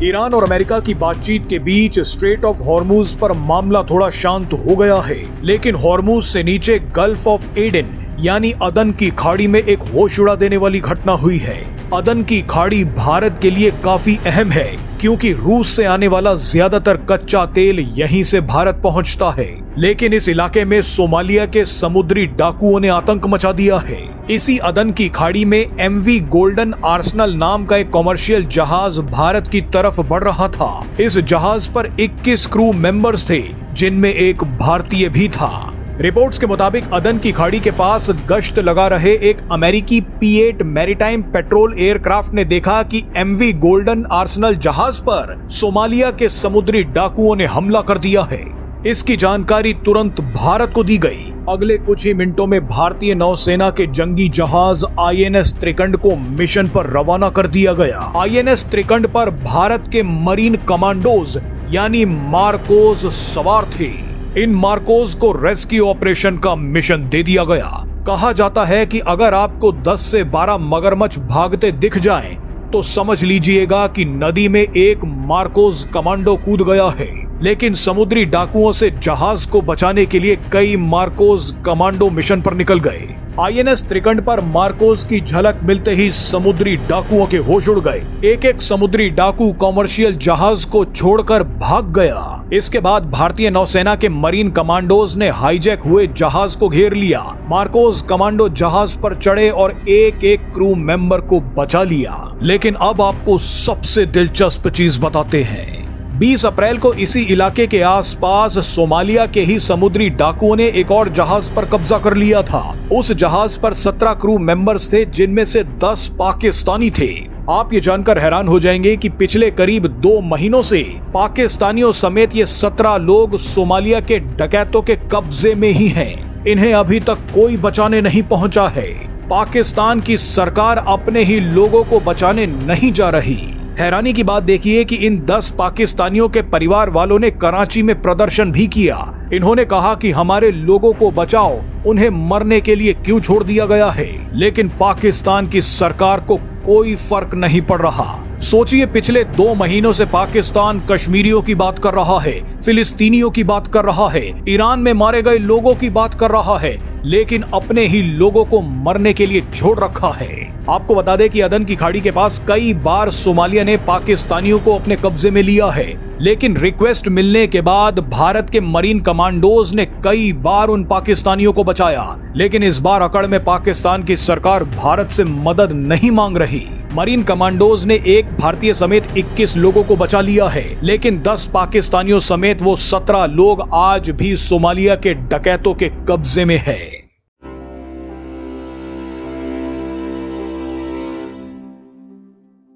Iran और America की बातचीत के बीच स्ट्रेट ऑफ हॉर्मूज पर मामला थोड़ा शांत हो गया है, लेकिन हॉर्मूज से नीचे गल्फ ऑफ एडन यानी अदन की खाड़ी में एक होश उड़ा देने वाली घटना हुई है। अदन की खाड़ी भारत के लिए काफी अहम है क्योंकि रूस से आने वाला ज्यादातर कच्चा तेल यहीं से भारत पहुंचता है। लेकिन इस इलाके में सोमालिया के समुद्री डाकुओं ने आतंक मचा दिया है। इसी अदन की खाड़ी में MV गोल्डन आर्सेनल नाम का एक कमर्शियल जहाज भारत की तरफ बढ़ रहा था। इस जहाज पर 21 क्रू मेंबर्स थे, जिनमें एक भारतीय भी था। रिपोर्ट्स के मुताबिक अदन की खाड़ी के पास गश्त लगा रहे एक अमेरिकी P-8 मैरीटाइम पेट्रोल एयरक्राफ्ट ने देखा कि MV गोल्डन आर्सेनल जहाज पर सोमालिया के समुद्री डाकुओं ने हमला कर दिया है। इसकी जानकारी तुरंत भारत को दी गई। अगले कुछ ही मिनटों में भारतीय नौसेना के जंगी जहाज INS त्रिकंड को मिशन पर रवाना कर दिया गया। INS त्रिकंड पर भारत के मरीन कमांडोज यानी मार्कोस सवार थे। इन मार्कोस को रेस्क्यू ऑपरेशन का मिशन दे दिया गया। कहा जाता है कि अगर आपको 10 से 12 मगरमच्छ भागते दिख जाएं, तो समझ लीजिएगा कि नदी में एक मार्कोस कमांडो कूद गया है। लेकिन समुद्री डाकुओं से जहाज को बचाने के लिए कई मार्कोस कमांडो मिशन पर निकल गए। INS त्रिकंड पर मार्कोस की झलक मिलते ही समुद्री डाकुओं के होश उड़ गए। एक एक समुद्री डाकू कमर्शियल जहाज को छोड़कर भाग गया। इसके बाद भारतीय नौसेना के मरीन कमांडोज ने हाईजैक हुए जहाज को घेर लिया। मार्कोस कमांडो जहाज पर चढ़े और एक एक क्रू मेंबर को बचा लिया। लेकिन अब आपको सबसे दिलचस्प चीज बताते हैं। 20 अप्रैल को इसी इलाके के आसपास सोमालिया के ही समुद्री डाकुओं ने एक और जहाज पर कब्जा कर लिया था। उस जहाज पर 17 क्रू मेंबर्स थे, जिनमें से 10 पाकिस्तानी थे। आप ये जानकर हैरान हो जाएंगे कि पिछले करीब 2 महीनों से पाकिस्तानियों समेत ये 17 लोग सोमालिया के डकैतों के कब्जे में ही हैं। इन्हें अभी तक कोई बचाने नहीं पहुंचा है। पाकिस्तान की सरकार अपने ही लोगों को बचाने नहीं जा रही। हैरानी की बात देखिए कि इन 10 पाकिस्तानियों के परिवार वालों ने कराची में प्रदर्शन भी किया। इन्होंने कहा कि हमारे लोगों को बचाओ, उन्हें मरने के लिए क्यों छोड़ दिया गया है। लेकिन पाकिस्तान की सरकार को कोई फर्क नहीं पड़ रहा। सोचिए, पिछले 2 महीनों से पाकिस्तान कश्मीरियों की बात कर रहा है, फिलिस्तीनियों की बात कर रहा है, ईरान में मारे गए लोगों की बात कर रहा है, लेकिन अपने ही लोगों को मरने के लिए छोड़ रखा है। आपको बता दें कि अदन की खाड़ी के पास कई बार सोमालिया ने पाकिस्तानियों को अपने कब्जे में लिया है, लेकिन रिक्वेस्ट मिलने के बाद भारत के मरीन कमांडोज ने कई बार उन पाकिस्तानियों को बचाया। लेकिन इस बार अकड़ में पाकिस्तान की सरकार भारत से मदद नहीं मांग रही। मरीन कमांडोज ने एक भारतीय समेत 21 लोगों को बचा लिया है, लेकिन 10 पाकिस्तानियों समेत वो 17 लोग आज भी सोमालिया के डकैतों के कब्जे में है।